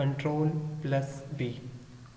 Ctrl+B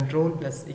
Ctrl+E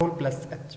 Ctrl+H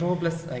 Ctrl+I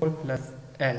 Ctrl+L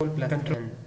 Ctrl+N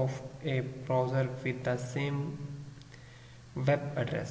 of a browser with the same web address،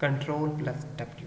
Ctrl+W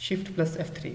Shift+F3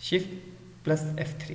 Shift+F3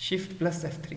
Shift+F3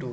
2